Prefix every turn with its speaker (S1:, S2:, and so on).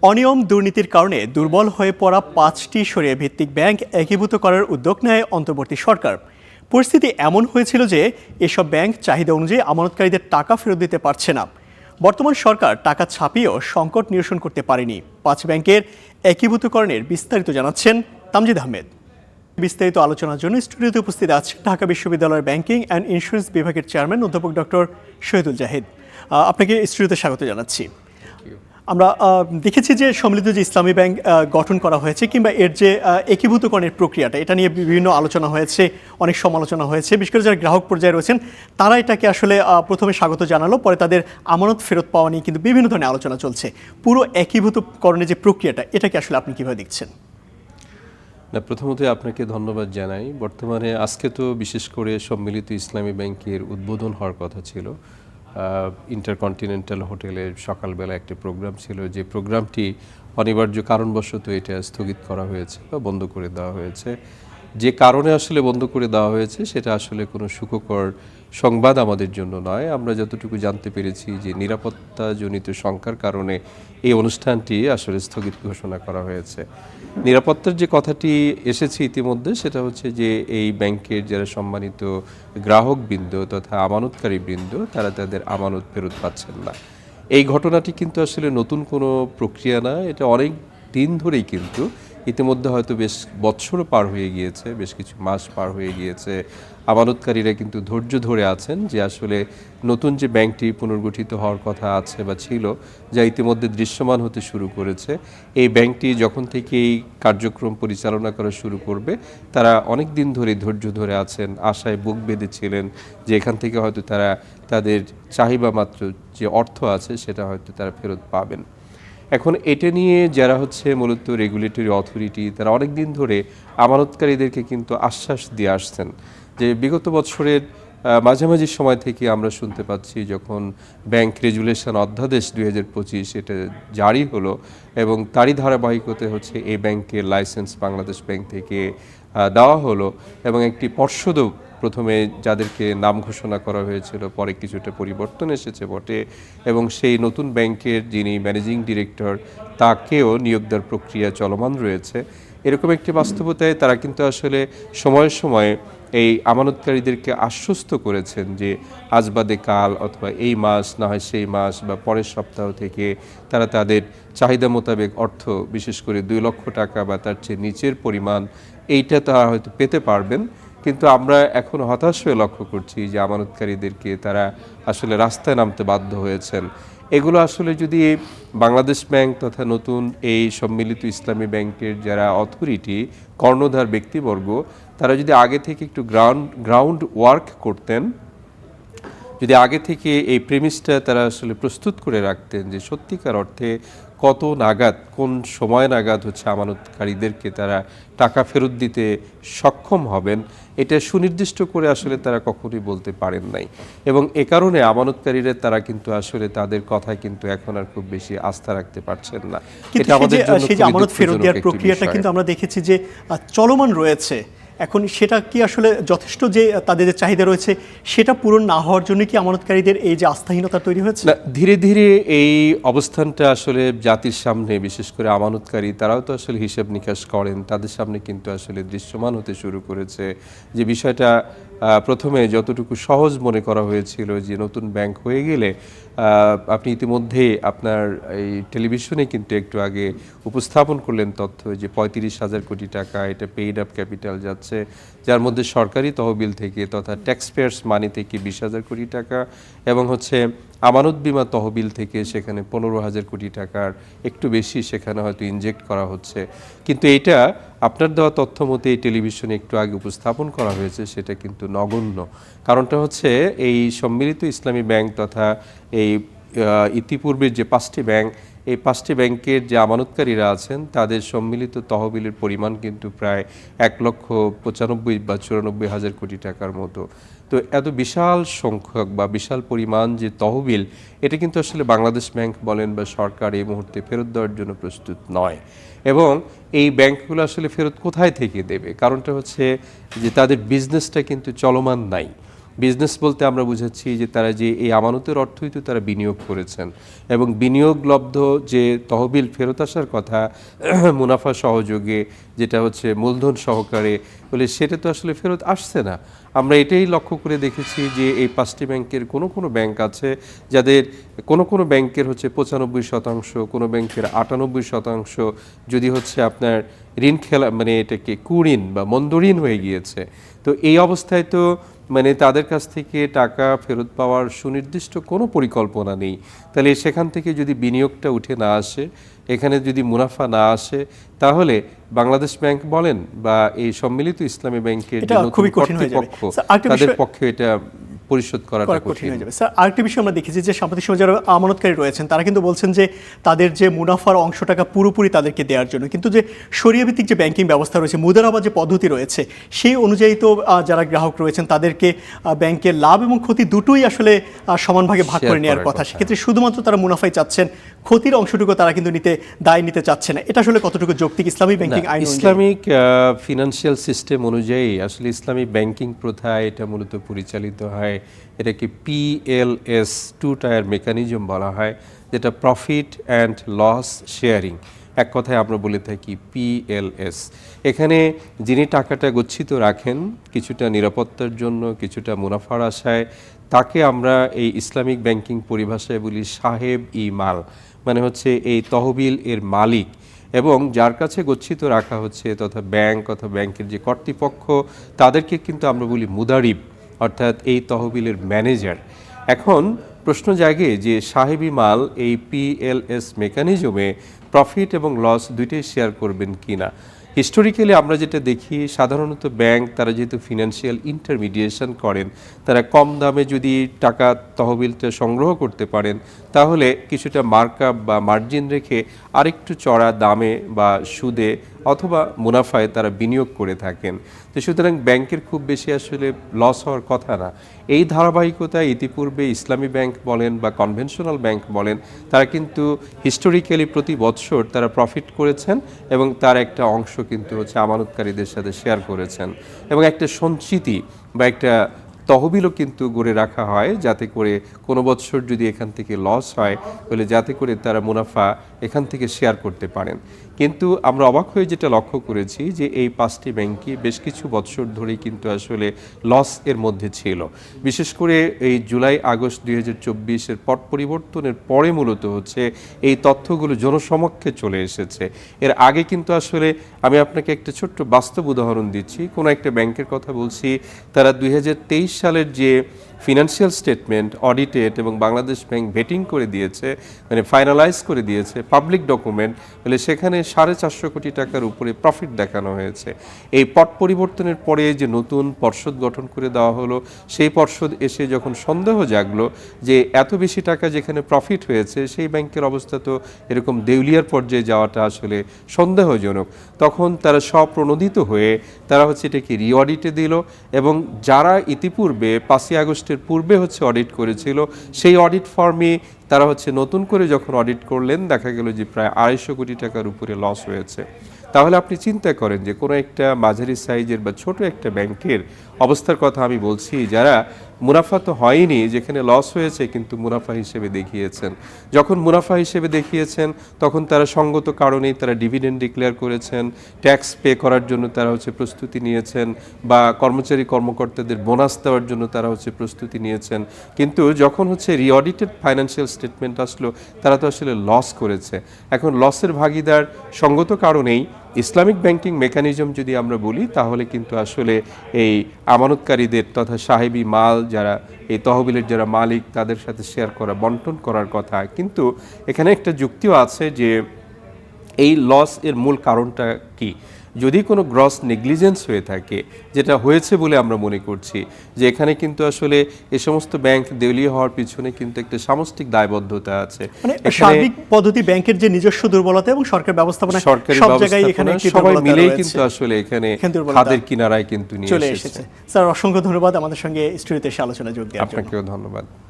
S1: অনিয়ম দুর্নীতির কারণে দুর্বল হয়ে পড়া ৫টি শরিয়া ভিত্তিক ব্যাংক একীভূত করার উদ্যোগ নেয় অন্তর্বর্তী সরকার। পরিস্থিতি এমন হয়েছিল যে এসব ব্যাংক চাহিদা অনুযায়ী আমানতকারীদের টাকা ফেরত দিতে পারছে না। বর্তমান সরকার টাকা ছাপিয়েও সংকট নিরসন করতে পারেনি। ৫ ব্যাংকের একীভূতকরণের বিস্তারিত জানাচ্ছেন তামজিদ আহমেদ। বিস্তারিত আলোচনার জন্য স্টুডিওতে উপস্থিত আছে ঢাকা বিশ্ববিদ্যালয়ের ব্যাংকিং অ্যান্ড ইন্স্যুরেন্স বিভাগের চেয়ারম্যান অধ্যাপক ডক্টর শহীদুল জাহিদ। আপনাকে স্টুডিওতে স্বাগত জানাচ্ছি। আমরা দেখেছি যে সম্মিলিত যে ইসলামী ব্যাংক গঠন করা হয়েছে কিংবা এর যে একীভূতকরণের প্রক্রিয়াটা, এটা নিয়ে বিভিন্ন আলোচনা হয়েছে, অনেক সমালোচনা হয়েছে। বিশেষ করে যারা গ্রাহক পর্যায়ে রয়েছেন তারা এটাকে আসলে প্রথমে স্বাগত জানালো, পরে তাদের আমানত ফেরত পাওয়া নিয়ে কিন্তু বিভিন্ন ধরনের আলোচনা চলছে। পুরো একীভূতকরণের যে প্রক্রিয়াটা, এটাকে আসলে আপনি কীভাবে দেখছেন?
S2: না, প্রথমত আপনাকে ধন্যবাদ জানাই। বর্তমানে আজকে তো বিশেষ করে সম্মিলিত ইসলামী ব্যাংকের উদ্বোধন হওয়ার কথা ছিল। ইন্টারকন্টিনেন্টাল হোটেলের সকালবেলা একটি প্রোগ্রাম ছিল, যে প্রোগ্রামটি অনিবার্য কারণবশত এটা স্থগিত করা হয়েছে বা বন্ধ করে দেওয়া হয়েছে। যে কারণে আসলে বন্ধ করে দেওয়া হয়েছে সেটা আসলে কোনো সুখকর সংবাদ আমাদের জন্য নয়। আমরা যতটুকু জানতে পেরেছি যে নিরাপত্তাজনিত শঙ্কার কারণে এই অনুষ্ঠানটি আসলে স্থগিত ঘোষণা করা হয়েছে। নিরাপত্তার যে কথাটি এসেছে ইতিমধ্যে, সেটা হচ্ছে যে এই ব্যাংকের যারা সম্মানিত গ্রাহকবৃন্দ তথা আমানতকারী বৃন্দ, তারা তাদের আমানত ফেরত পাচ্ছেন না। এই ঘটনাটি কিন্তু আসলে নতুন কোনো প্রক্রিয়া না, এটা অনেক দিন ধরেই কিন্তু ইতিমধ্যে হয়তো বেশ বৎসরও পার হয়ে গিয়েছে, বেশ কিছু মাস পার হয়ে গিয়েছে। আমানতকারীরা কিন্তু ধৈর্য ধরে আছেন যে আসলে নতুন যে ব্যাংকটি পুনর্গঠিত হওয়ার কথা আছে বা ছিল, যা ইতিমধ্যে দৃশ্যমান হতে শুরু করেছে, এই ব্যাংকটি যখন থেকে এই কার্যক্রম পরিচালনা করা শুরু করবে, তারা অনেক দিন ধরে ধৈর্য ধরে আছেন, আশায় বুক বেঁধেছিলেন যে এখান থেকে হয়তো তারা তাদের চাহিদা মাত্র যে অর্থ আছে সেটা হয়তো তারা ফেরত পাবেন। এখন এটা নিয়ে যারা হচ্ছে মূলত রেগুলেটরি অথরিটি, তারা অনেক দিন ধরে আমানতকারীদেরকে কিন্তু আশ্বাস দিয়ে আসছেন যে বিগত বছরের মাঝামাঝি সময় থেকে আমরা শুনতে পাচ্ছি, যখন ব্যাংক রেজুলেশন অধ্যাদেশ 2025 এটা জারি হলো এবং তারই ধারাবাহিকতে হচ্ছে এই ব্যাংকের লাইসেন্স বাংলাদেশ ব্যাংক থেকে দেওয়া হলো এবং একটি পর্ষদও প্রথমে যাদেরকে নাম ঘোষণা করা হয়েছিল, পরে কিছুটা পরিবর্তন এসেছে বটে, এবং সেই নতুন ব্যাংকের যিনি ম্যানেজিং ডিরেক্টর তাকেও নিয়োগ দেওয়ার প্রক্রিয়া চলমান রয়েছে। এরকম একটি বাস্তবতায় তারা কিন্তু আসলে সময়ে সময়ে এই আমানতকারীদেরকে আশ্বস্ত করেছেন যে আজ বাদে কাল অথবা এই মাস না হয় সেই মাস বা পরের সপ্তাহ থেকে তারা তাদের চাহিদা মোতাবেক অর্থ, বিশেষ করে 2 লক্ষ টাকা বা তার চেয়ে নিচের পরিমাণ, এইটা তারা হয়তো পেতে পারবেন। কিন্তু আমরা এখন হতাশ হয়ে লক্ষ্য করছি যে আমানতকারীদেরকে তারা আসলে রাস্তায় নামতে বাধ্য হয়েছেন। এগুলো আসলে যদি বাংলাদেশ ব্যাংক তথা নতুন এই সম্মিলিত ইসলামী ব্যাংকের যারা অথরিটি, কর্ণধার ব্যক্তিবর্গ, তারা যদি আগে থেকে একটু গ্রাউন্ড ওয়ার্ক করতেন, যদি আগে থেকে এই প্রেমিসটা তারা আসলে প্রস্তুত করে রাখতেন যে সত্যিকার অর্থে কত নাগাদ, কোন সময় নাগাদ হচ্ছে আমানতকারীদেরকে তারা টাকা ফেরত দিতে সক্ষম হবেন, এটা সুনির্দিষ্ট করে আসলে তারা কখনোই বলতে পারেন নাই। এবং এ কারণে আমানতকারীরা তারা কিন্তু আসলে তাদের কথায় কিন্তু এখন আর খুব বেশি আস্থা রাখতে পারছেন না।
S1: এটা আমাদের জন্য সেই যে আমানত ফেরত দেওয়ার প্রক্রিয়াটা কিন্তু আমরা দেখেছি যে চলমান রয়েছে। এখন সেটা কি আসলে যথেষ্ট, যে তাদের যে চাহিদা রয়েছে সেটা পূরণ না হওয়ার জন্য কি আমানতকারীদের এই যে আস্থাহীনতা তৈরি হয়েছে?
S2: না, ধীরে ধীরে এই অবস্থানটা আসলে জাতির সামনে, বিশেষ করে আমানতকারী, তারাও তো আসলে হিসাব নিকাশ করেন, তাদের সামনে কিন্তু আসলে দৃশ্যমান হতে শুরু করেছে যে বিষয়টা প্রথমে যতটুকু সহজ মনে করা হয়েছিল যে নতুন ব্যাংক হয়ে গেলে, আপনি ইতিমধ্যে আপনার এই টেলিভিশনে কিন্তু একটু আগে উপস্থাপন করলেন তথ্য যে 35,000 কোটি টাকা এটা পেইড আপ ক্যাপিটাল যাচ্ছে, যার মধ্যে সরকারি তহবিল থেকে তথা ট্যাক্স পেয়ার্স মানি থেকে 20,000 কোটি টাকা এবং হচ্ছে আমানত বিমা তহবিল থেকে সেখানে 15,000 কোটি টাকার একটু বেশি সেখানে হয়তো ইনজেক্ট করা হচ্ছে। কিন্তু এটা আপনার দেওয়া তথ্য মতে এই টেলিভিশনে একটু আগে উপস্থাপন করা হয়েছে, সেটা কিন্তু নগণ্য। কারণটা হচ্ছে এই সম্মিলিত ইসলামী ব্যাংক তথা এই ইতিপূর্বের যে 5টি ব্যাংক, এই 5টি ব্যাংকের যে আমানতকারীরা আছেন তাদের সম্মিলিত তহবিলের পরিমাণ কিন্তু প্রায় 1,95,000 বা 94,000 কোটি টাকার মতো। তো এত বিশাল সংখ্যক বা বিশাল পরিমাণ যে তহবিল, এটা কিন্তু আসলে বাংলাদেশ ব্যাংক বলেন বা সরকার এই মুহূর্তে ফেরত দেওয়ার জন্য প্রস্তুত নয়। এবং এই ব্যাংকগুলো আসলে ফেরত কোথায় থেকে দেবে? কারণটা হচ্ছে যে তাদের বিজনেসটা কিন্তু চলমান নাই। বিজনেস বলতে আমরা বুঝাচ্ছি যে তারা যে এই আমানতের অর্থই তো তারা বিনিয়োগ করেছেন এবং বিনিয়োগলব্ধ যে তহবিল ফেরত আসার কথা মুনাফা সহযোগে, যেটা হচ্ছে মূলধন সহকারে, বলে সেটা তো আসলে ফেরত আসছে না। আমরা এটাই লক্ষ্য করে দেখেছি যে এই 5টি ব্যাংকের কোনো ব্যাংক আছে যাদের কোনো ব্যাংকের হচ্ছে 95%, কোনো ব্যাংকের 98%, যদি হচ্ছে আপনার ঋণ খেলা মানে এটাকে কুঋণ বা মন্দ ঋণ হয়ে গিয়েছে। তো এই অবস্থায় তো মানে তাদের কাছ থেকে টাকা ফেরত পাওয়ার সুনির্দিষ্ট কোনো পরিকল্পনা নেই। তাহলে সেখান থেকে যদি বিনিয়োগটা উঠে না আসে, এখানে যদি মুনাফা না আসে, তাহলে বাংলাদেশ ব্যাংক বলেন বা এই সম্মিলিত ইসলামী ব্যাংকের যে নতুন কর্তৃপক্ষ, তাদের পক্ষে এটা পরিশোধ করাটা কঠিন
S1: হয়ে যাবে। স্যার, আরেকটি বিষয় আমরা দেখেছি যে সাম্প্রতিক সময় যারা আমানতকারী রয়েছেন তারা কিন্তু বলছেন যে তাদের যে মুনাফার অংশ টাকা পুরোপুরি তাদেরকে দেওয়ার জন্য, কিন্তু যে শরিয়া ভিত্তিক যে ব্যাংকিং ব্যবস্থা রয়েছে, মুদারাবা যে পদ্ধতি রয়েছে, সেই অনুযায়ী তো যারা গ্রাহক রয়েছেন তাদেরকে ব্যাংকের লাভ এবং ক্ষতি দুটোই আসলে সমানভাগে ভাগ করে নেওয়ার কথা। সেক্ষেত্রে শুধুমাত্র তারা মুনাফাই চাচ্ছেন, ক্ষতির অংশটুকু তারা কিন্তু দায় নিতে চাচ্ছে না। এটা আসলে কতটুকু যৌক্তিক ইসলামী ব্যাংকিং আইন?
S2: ইসলামিক ফিনান্সিয়াল সিস্টেম অনুযায়ী আসলে ইসলামী ব্যাংকিং প্রথা এটা মূলত পরিচালিত হয়, এটাকে PLS 2 টায়ার মেকানিজম বলা হয়, যেটা প্রফিট অ্যান্ড লস শেয়ারিং। এক কথায় আমরা বলে থাকি PLS। এখানে যিনি টাকাটা গচ্ছিত রাখেন কিছুটা নিরাপত্তার জন্য, কিছুটা মুনাফার আশায়, তাকে আমরা এই ইসলামিক ব্যাংকিং পরিভাষায় বলি সাহেব ই মাল, মানে হচ্ছে এই তহবিল এর মালিক। এবং যার কাছে গচ্ছিত রাখা হচ্ছে তথা ব্যাংক অথবা ব্যাংকের যে কর্তৃপক্ষ, তাদেরকে কিন্তু আমরা বলি মুদারিব, অর্থাৎ এই তহবিলের ম্যানেজার। এখন প্রশ্ন জাগে যে সাহেবী মাল এই PLS মেকানিজমে প্রফিট এবং লস দুইটাই শেয়ার করবেন কিনা। হিস্টোরিক্যালি আমরা যেটা দেখি, সাধারণত ব্যাংক তারা যেহেতু ফিনান্সিয়াল ইন্টারমিডিয়েশন করেন, তারা কম দামে যদি টাকা তহবিলটা সংগ্রহ করতে পারেন, তাহলে কিছুটা মার্কআপ বা মার্জিন রেখে আরেকটু চড়া দামে বা সুদে অথবা মুনাফায় তারা বিনিয়োগ করে থাকেন। তো সুতরাং ব্যাংকের খুব বেশি আসলে লস হওয়ার কথা না। এই ধারাবাহিকতায় ইতিপূর্বে ইসলামী ব্যাংক বলেন বা কনভেনশনাল ব্যাংক বলেন, তারা কিন্তু হিস্টোরিক্যালি প্রতি বৎসর তারা প্রফিট করেছেন এবং তার একটা অংশ কিন্তু হচ্ছে আমানতকারীদের সাথে শেয়ার করেছেন, এবং একটা সঞ্চিতি বা একটা তহবিলও কিন্তু গড়ে রাখা হয়, যাতে করে কোনো বৎসর যদি এখান থেকে লস হয়, বলে যাতে করে তারা মুনাফা এখান থেকে শেয়ার করতে পারেন। কিন্তু আমরা অবাক হয়ে যেটা লক্ষ্য করেছি যে এই 5টি ব্যাংকই বেশ কিছু বৎসর ধরেই কিন্তু আসলে লস এর মধ্যে ছিল। বিশেষ করে এই জুলাই আগস্ট 2024-এর পট পরিবর্তনের পরে মূলত হচ্ছে এই তথ্যগুলো জনসমক্ষে চলে এসেছে। এর আগে কিন্তু আসলে আমি আপনাকে একটা ছোট্ট বাস্তব উদাহরণ দিচ্ছি, কোনো একটা ব্যাংকের কথা বলছি, তারা 2023 সালের যে ফিনান্সিয়াল স্টেটমেন্ট অডিটেড এবং বাংলাদেশ ব্যাংক ভেটিং করে দিয়েছে, মানে ফাইনালাইজ করে দিয়েছে, পাবলিক ডকুমেন্ট, বলে সেখানে 450 কোটি টাকার উপরে প্রফিট দেখানো হয়েছে। এই পট পরিবর্তনের পরে যে নতুন পর্ষদ গঠন করে দেওয়া হলো, সেই পর্ষদ এসে যখন সন্দেহ জাগলো যে এত বেশি টাকা যেখানে প্রফিট হয়েছে, সেই ব্যাংকের অবস্থা তো এরকম দেউলিয়ার পর্যায়ে যাওয়াটা আসলে সন্দেহজনক, তখন তারা স্বপ্রণোদিত হয়ে তারা হচ্ছে এটাকে রিঅডিটে দিল, এবং যারা ইতিপূর্বে 5ই আগস্টের পূর্বে হচ্ছে অডিট করেছিল, সেই অডিট ফর্মে তারা হচ্ছে নতুন করে যখন অডিট করলেন, দেখা গেল যে প্রায় 250 কোটি টাকার উপরে লস হয়েছে। তাহলে আপনি চিন্তা করেন যে কোনো একটা মাঝারি সাইজের বা ছোট একটা ব্যাংকের অবস্থার কথা আমি বলছি, যারা মুনাফা তো হয়নি, যেখানে লস হয়েছে কিন্তু মুনাফা হিসেবে দেখিয়েছেন। যখন মুনাফা হিসেবে দেখিয়েছেন, তখন তারা সঙ্গত কারণেই তারা ডিভিডেন্ড ডিক্লেয়ার করেছেন, ট্যাক্স পে করার জন্য তারা হচ্ছে প্রস্তুতি নিয়েছেন, বা কর্মচারী কর্মকর্তাদের বোনাস দেওয়ার জন্য তারা হচ্ছে প্রস্তুতি নিয়েছেন। কিন্তু যখন হচ্ছে রিঅডিটেড ফাইন্যান্সিয়াল স্টেটমেন্ট আসলো, তারা তো আসলে লস করেছে। এখন লসের ভাগিদার সঙ্গত কারণেই ইসলামিক ব্যাংকিং মেকানিজম যদি আমরা বলি, তাহলে কিন্তু আসলে এই আমানতকারীদের তথা সাহেবী মাল যারা এই তহবিলের যারা মালিক, তাদের সাথে শেয়ার করা, বন্টন করার কথা। কিন্তু এখানে একটা যুক্তিও আছে যে এই লস এর মূল কারণটা কি। যদি কোনো গ্রস নেগলিজেন্স হয়ে থাকে, যেটা হয়েছে বলে আমরা মনে করছি, যে এখানে কিন্তু আসলে এই সমস্ত ব্যাংক দেউলিয়া হওয়ার পিছনে কিন্তু একটা সামষ্টিক দায়বদ্ধতা আছে।
S1: মানে সার্বিক পদ্ধতি, ব্যাংকের যে নিজস্ব দুর্বলতা এবং সরকার ব্যবস্থাপনা,
S2: সরকারি
S1: সব জায়গায় এখানে
S2: সবাই মিলেই কিন্তু আসলে এখানে খাদের কিনারায় কিন্তু নিয়ে
S1: চলে এসেছে। স্যার, অসংখ্য ধন্যবাদ আমাদের সঙ্গে স্টুডিওতে এসে আলোচনা যোগ দেওয়ার জন্য।
S2: আপনাকেও ধন্যবাদ।